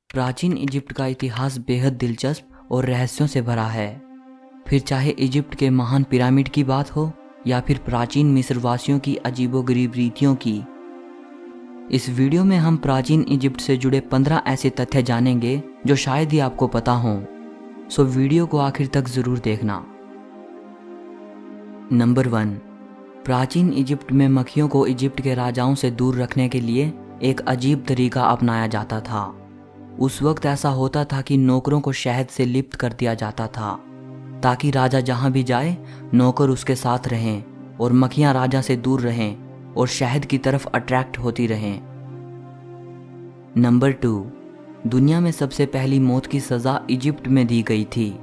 प्राचीन इजिप्ट का इतिहास बेहद दिलचस्प और रहस्यों से भरा है। फिर चाहे इजिप्ट के महान पिरामिड की बात हो या फिर प्राचीन मिस्रवासियों की अजीबोगरीब रीतियों की, इस वीडियो में हम प्राचीन इजिप्ट से जुड़े 15 ऐसे तथ्य जानेंगे जो शायद ही आपको पता हों। सो वीडियो को आखिर तक जरूर देखना। नंबर 1, प्राचीन इजिप्ट में मक्खियों को इजिप्ट के राजाओं से दूर रखने के लिए एक अजीब तरीका अपनाया जाता था। उस वक्त ऐसा होता था कि नौकरों को शहद से लिप्त कर दिया जाता था ताकि राजा जहां भी जाए नौकर उसके साथ रहें और मक्खियां राजा से दूर रहें और शहद की तरफ अट्रैक्ट होती रहें। नंबर 2, दुनिया में सबसे पहली मौत की सज़ा इजिप्ट में दी गई थी।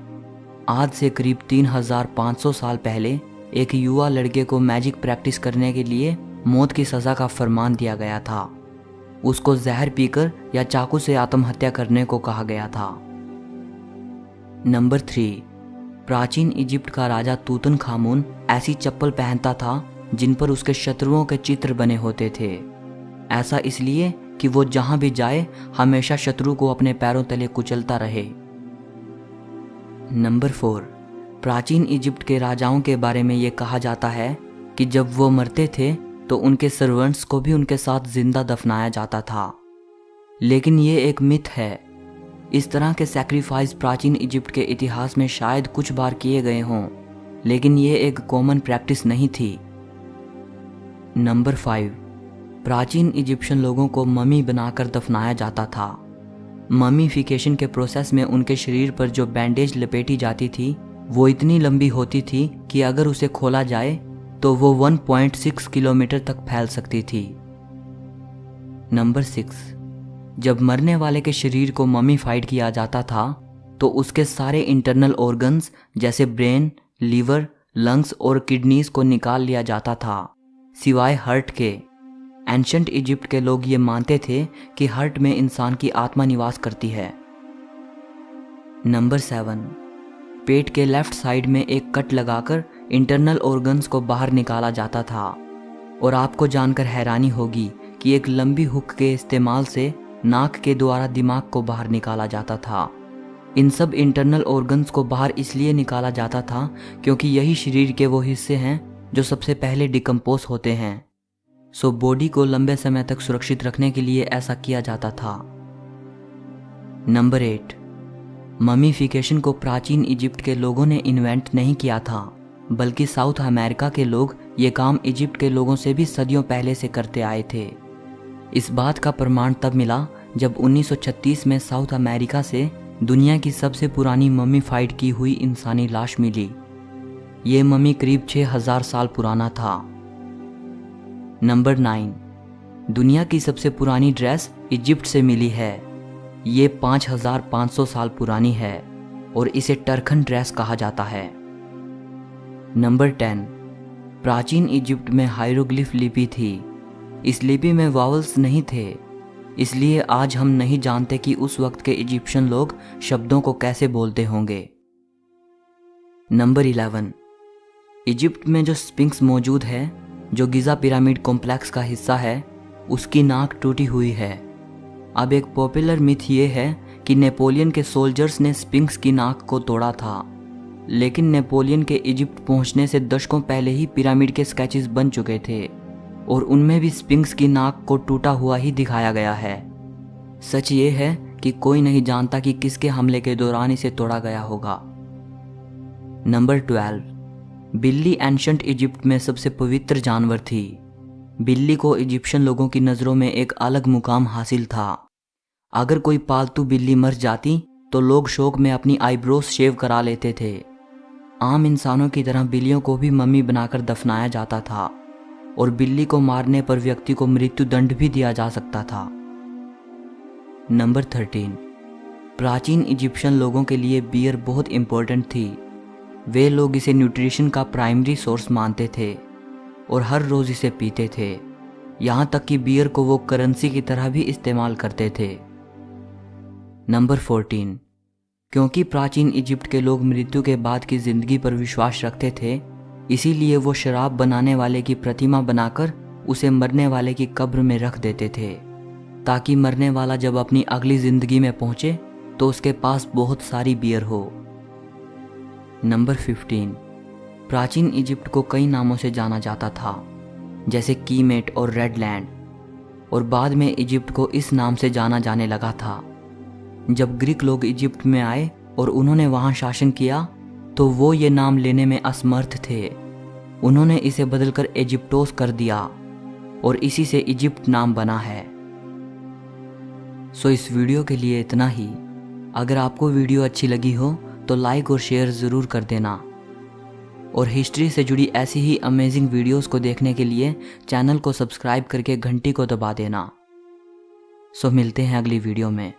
आज से करीब 3500 साल पहले एक युवा लड़के को मैजिक प्रैक्टिस करने के लिए मौत की सज़ा का फरमान दिया गया था। उसको जहर पीकर या चाकू से आत्महत्या करने को कहा गया था। नंबर 3, प्राचीन इजिप्ट का राजा तूतनखामुन ऐसी चप्पल पहनता था जिन पर उसके शत्रुओं के चित्र बने होते थे। ऐसा इसलिए कि वो जहां भी जाए हमेशा शत्रु को अपने पैरों तले कुचलता रहे। नंबर 4, प्राचीन इजिप्ट के राजाओं के बारे में ये कहा जाता है कि जब वो मरते थे तो उनके सर्वेंट्स को भी उनके साथ जिंदा दफनाया जाता था, लेकिन ये एक मिथ है। इस तरह के सैक्रिफाइस प्राचीन इजिप्ट के इतिहास में शायद कुछ बार किए गए हों, लेकिन ये एक कॉमन प्रैक्टिस नहीं थी। नंबर 5, प्राचीन इजिप्शियन लोगों को ममी बनाकर दफनाया जाता था। ममीफिकेशन के प्रोसेस में उनके शरीर पर जो बैंडेज लपेटी जाती थी वो इतनी लंबी होती थी कि अगर उसे खोला जाए तो वो 1.6 किलोमीटर तक फैल सकती थी। नंबर 6, जब मरने वाले के शरीर को ममीफाइड किया जाता था तो उसके सारे इंटरनल ऑर्गन्स जैसे ब्रेन, लीवर, लंग्स और किडनीज को निकाल लिया जाता था, सिवाय हार्ट के। एंशंट इजिप्ट के लोग ये मानते थे कि हार्ट में इंसान की आत्मा निवास करती है। नंबर 7, पेट के लेफ्ट साइड में एक कट लगाकर इंटरनल ऑर्गन्स को बाहर निकाला जाता था। और आपको जानकर हैरानी होगी कि एक लंबी हुक के इस्तेमाल से नाक के द्वारा दिमाग को बाहर निकाला जाता था। इन सब इंटरनल ऑर्गन्स को बाहर इसलिए निकाला जाता था क्योंकि यही शरीर के वो हिस्से हैं जो सबसे पहले डिकम्पोज होते हैं। सो बॉडी को लंबे समय तक सुरक्षित रखने के लिए ऐसा किया जाता था। नंबर 8, ममीफिकेशन को प्राचीन इजिप्ट के लोगों ने इन्वेंट नहीं किया था, बल्कि साउथ अमेरिका के लोग ये काम इजिप्ट के लोगों से भी सदियों पहले से करते आए थे। इस बात का प्रमाण तब मिला जब 1936 में साउथ अमेरिका से दुनिया की सबसे पुरानी ममीफाइड की हुई इंसानी लाश मिली। ये ममी करीब 6000 साल पुराना था। नंबर 9, दुनिया की सबसे पुरानी ड्रेस इजिप्ट से मिली है। ये 5500 साल पुरानी है और इसे टर्खन ड्रेस कहा जाता है। नंबर 10, प्राचीन इजिप्ट में हायरोग्लिफ लिपि थी। इस लिपि में वावल्स नहीं थे, इसलिए आज हम नहीं जानते कि उस वक्त के इजिप्शियन लोग शब्दों को कैसे बोलते होंगे। नंबर 11, इजिप्ट में जो स्फिंक्स मौजूद है, जो गिज़ा पिरामिड कॉम्प्लेक्स का हिस्सा है, उसकी नाक टूटी हुई है। अब एक पॉपुलर मिथ ये है कि नेपोलियन के सोल्जर्स ने स्फिंक्स की नाक को तोड़ा था, लेकिन नेपोलियन के इजिप्ट पहुंचने से दशकों पहले ही पिरामिड के स्केचेस बन चुके थे और उनमें भी स्फिंक्स की नाक को टूटा हुआ ही दिखाया गया है। सच ये है कि कोई नहीं जानता कि किसके हमले के दौरान इसे तोड़ा गया होगा। नंबर 12, बिल्ली एंशंट इजिप्ट में सबसे पवित्र जानवर थी। बिल्ली को इजिप्शियन लोगों की नज़रों में एक अलग मुकाम हासिल था। अगर कोई पालतू बिल्ली मर जाती तो लोग शौक में अपनी आईब्रोज शेव करा लेते थे। आम इंसानों की तरह बिल्लियों को भी मम्मी बनाकर दफनाया जाता था और बिल्ली को मारने पर व्यक्ति को मृत्यु दंड भी दिया जा सकता था। नंबर 13, प्राचीन इजिप्शियन लोगों के लिए बियर बहुत इंपॉर्टेंट थी। वे लोग इसे न्यूट्रिशन का प्राइमरी सोर्स मानते थे और हर रोज इसे पीते थे। यहाँ तक कि बियर को वो करेंसी की तरह भी इस्तेमाल करते थे। नंबर 14, क्योंकि प्राचीन इजिप्ट के लोग मृत्यु के बाद की जिंदगी पर विश्वास रखते थे, इसीलिए वो शराब बनाने वाले की प्रतिमा बनाकर उसे मरने वाले की कब्र में रख देते थे। ताकि मरने वाला जब अपनी अगली जिंदगी में पहुंचे तो उसके पास बहुत सारी बियर हो। नंबर 15, प्राचीन इजिप्ट को कई नामों से जाना जाता था, जैसे कीमेट और रेड लैंड, और बाद में इजिप्ट को इस नाम से जाना जाने लगा था। जब ग्रीक लोग इजिप्ट में आए और उन्होंने वहां शासन किया तो वो ये नाम लेने में असमर्थ थे। उन्होंने इसे बदलकर इजिप्टोस कर दिया और इसी से इजिप्ट नाम बना है। सो इस वीडियो के लिए इतना ही। अगर आपको वीडियो अच्छी लगी हो तो लाइक और शेयर ज़रूर कर देना, और हिस्ट्री से जुड़ी ऐसी ही अमेजिंग वीडियोस को देखने के लिए चैनल को सब्सक्राइब करके घंटी को दबा देना। सो मिलते हैं अगली वीडियो में।